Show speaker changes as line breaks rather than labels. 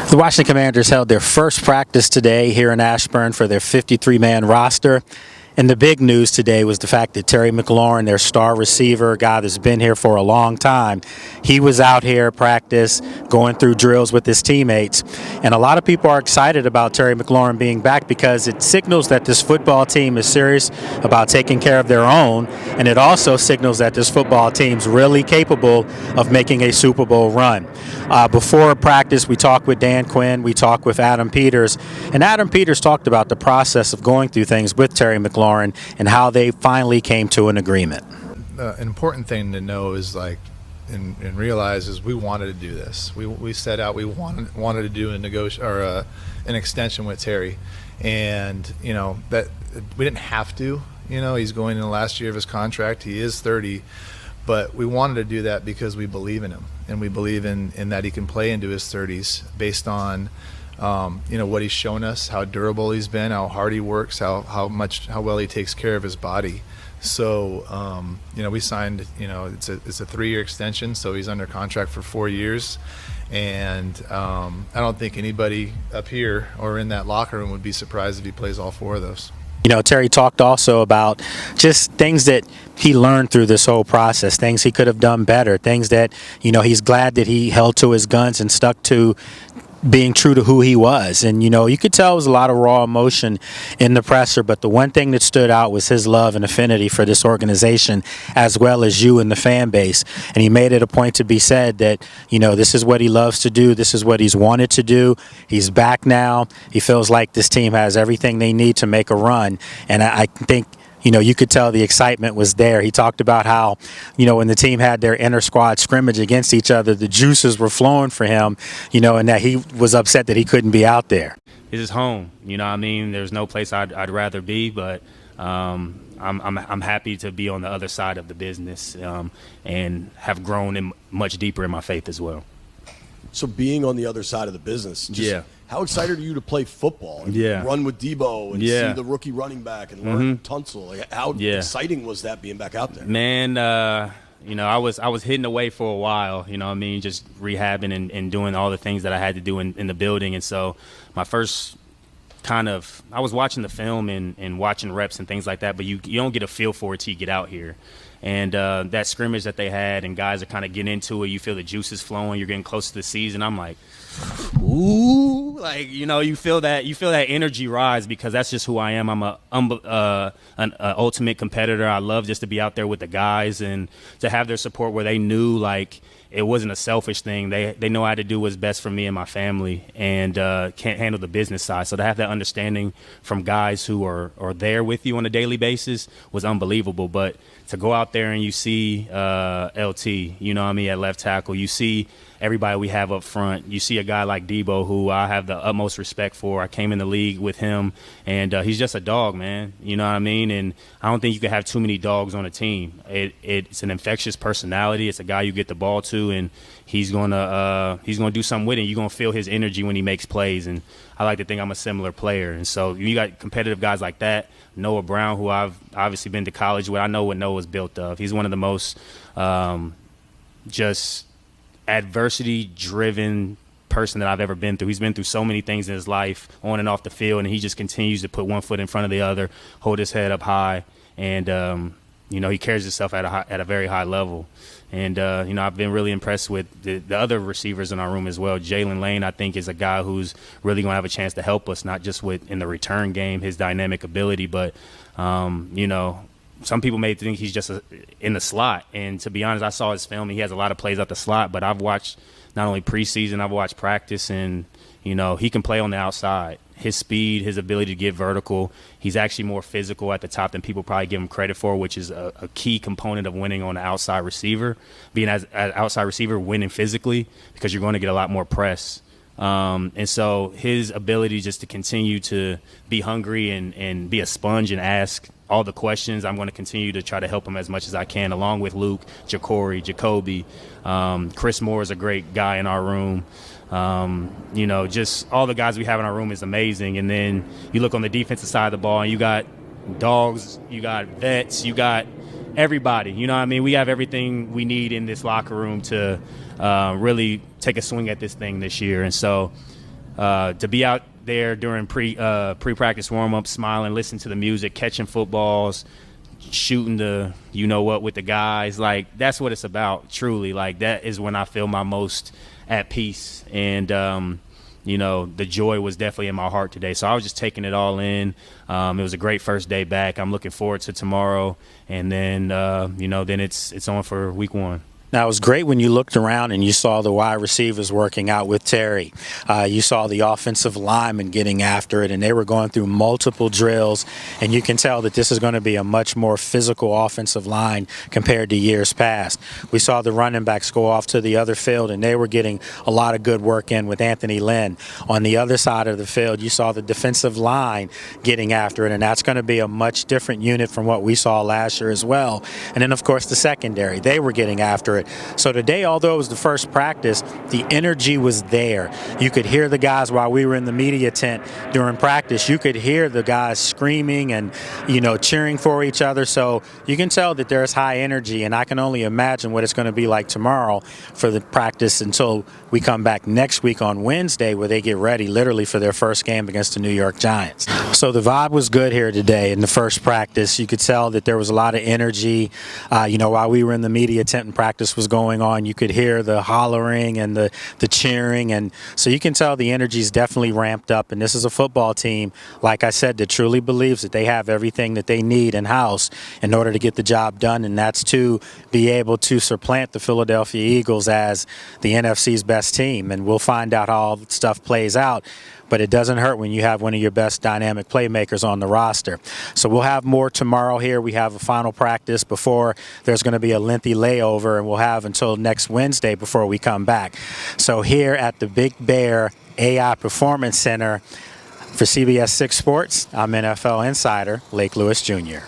The Washington Commanders held their first practice today here in Ashburn for their 53-man roster. And the big news today was the fact that Terry McLaurin, their star receiver, a guy that's been here for a long time, he was out here at practice going through drills with his teammates. And a lot of people are excited about Terry McLaurin being back because it signals that this football team is serious about taking care of their own. And it also signals that this football team's really capable of making a Super Bowl run. Before practice, we talked with Dan Quinn, we talked with Adam Peters, and Adam Peters talked about the process of going through things with Terry McLaurin and how they finally came to an agreement.
An important thing to know is and realize is we wanted to do this. We set out we wanted to do an extension with Terry, and that we didn't have to. He's going in the last year of his contract. He is 30. But we wanted to do that because we believe in him, and we believe in that he can play into his 30s based on what he's shown us, how durable he's been, how hard he works, how well he takes care of his body. So we signed, it's a 3-year extension, so he's under contract for 4 years, and I don't think anybody up here or in that locker room would be surprised if he plays all 4 of those.
Terry talked also about just things that he learned through this whole process, things he could have done better, things that, he's glad that he held to his guns and stuck to being true to who he was. And, you could tell it was a lot of raw emotion in the presser, but the one thing that stood out was his love and affinity for this organization as well as you and the fan base. And he made it a point to be said that, this is what he loves to do. This is what he's wanted to do. He's back now. He feels like this team has everything they need to make a run. And I think you could tell the excitement was there. He talked about how, when the team had their inter-squad scrimmage against each other, the juices were flowing for him, and that he was upset that he couldn't be out there.
This is home. There's no place I'd rather be, but I'm happy to be on the other side of the business and have grown much deeper in my faith as well.
So being on the other side of the business, how excited are you to play football and run with Debo and see the rookie running back and learn Tunsil? How exciting was that being back out there?
Man, I was hidden away for a while, just rehabbing and doing all the things that I had to do in the building. And so my first I was watching the film and watching reps and things like that, but you don't get a feel for it till you get out here. And that scrimmage that they had and guys are kind of getting into it, you feel the juices flowing, you're getting close to the season. I'm like, ooh, you feel that energy rise because that's just who I am. I'm an ultimate competitor. I love just to be out there with the guys and to have their support where they knew it wasn't a selfish thing. They know how to do what's best for me and my family and can't handle the business side. So to have that understanding from guys who are there with you on a daily basis was unbelievable. But to go out there and you see LT, at left tackle, you see everybody we have up front. You see a guy like Debo, who I have the utmost respect for. I came in the league with him, and he's just a dog, man. You know what I mean? And I don't think you can have too many dogs on a team. It's an infectious personality. It's a guy you get the ball to, and he's gonna do something with it. You're gonna feel his energy when he makes plays, and I like to think I'm a similar player. And so you got competitive guys like that. Noah Brown, who I've obviously been to college with. I know what Noah's built of. He's one of the most just adversity-driven person that I've ever been through. He's been through so many things in his life on and off the field, and he just continues to put one foot in front of the other, hold his head up high, and he carries himself at a very high level. And I've been really impressed with the other receivers in our room as well. Jalen Lane, I think, is a guy who's really going to have a chance to help us, not just in the return game, his dynamic ability, but some people may think he's just in the slot. And to be honest, I saw his film. He has a lot of plays out the slot, but I've watched not only preseason, I've watched practice, and, he can play on the outside. His speed, his ability to get vertical, he's actually more physical at the top than people probably give him credit for, which is a key component of winning on the outside receiver. Being as an outside receiver, winning physically, because you're going to get a lot more press. And so his ability just to continue to be hungry and be a sponge and ask all the questions, I'm going to continue to try to help him as much as I can, along with Luke, Jacory, Jacoby. Chris Moore is a great guy in our room. Just all the guys we have in our room is amazing. And then you look on the defensive side of the ball, and you got dogs, you got vets, you got everybody. We have everything we need in this locker room to really take a swing at this thing this year. And so to be out there during pre-practice warm-up, smiling, listening to the music, catching footballs, shooting the you-know-what with the guys, like, that's what it's about, truly. Like, that is when I feel my most at peace. And, the joy was definitely in my heart today. So I was just taking it all in. It was a great first day back. I'm looking forward to tomorrow. And then, then it's on for week 1.
Now, it was great when you looked around and you saw the wide receivers working out with Terry. You saw the offensive linemen getting after it, and they were going through multiple drills, and you can tell that this is going to be a much more physical offensive line compared to years past. We saw the running backs go off to the other field, and they were getting a lot of good work in with Anthony Lynn. On the other side of the field, you saw the defensive line getting after it, and that's going to be a much different unit from what we saw last year as well. And then, of course, the secondary, they were getting after it. So today, although it was the first practice, the energy was there. You could hear the guys while we were in the media tent during practice. You could hear the guys screaming and, cheering for each other. So you can tell that there's high energy, and I can only imagine what it's going to be like tomorrow for the practice until we come back next week on Wednesday, where they get ready literally for their first game against the New York Giants. So the vibe was good here today in the first practice. You could tell that there was a lot of energy. While we were in the media tent and practice was going on, you could hear the hollering and the cheering, and so you can tell the energy's definitely ramped up. And this is a football team, like I said, that truly believes that they have everything that they need in-house in order to get the job done, and that's to be able to supplant the Philadelphia Eagles as the NFC's best team. And we'll find out how all the stuff plays out. But it doesn't hurt when you have one of your best dynamic playmakers on the roster. So we'll have more tomorrow here. We have a final practice before there's going to be a lengthy layover, and we'll have until next Wednesday before we come back. So here at the Big Bear AI Performance Center for CBS 6 Sports, I'm NFL insider Lake Lewis Jr.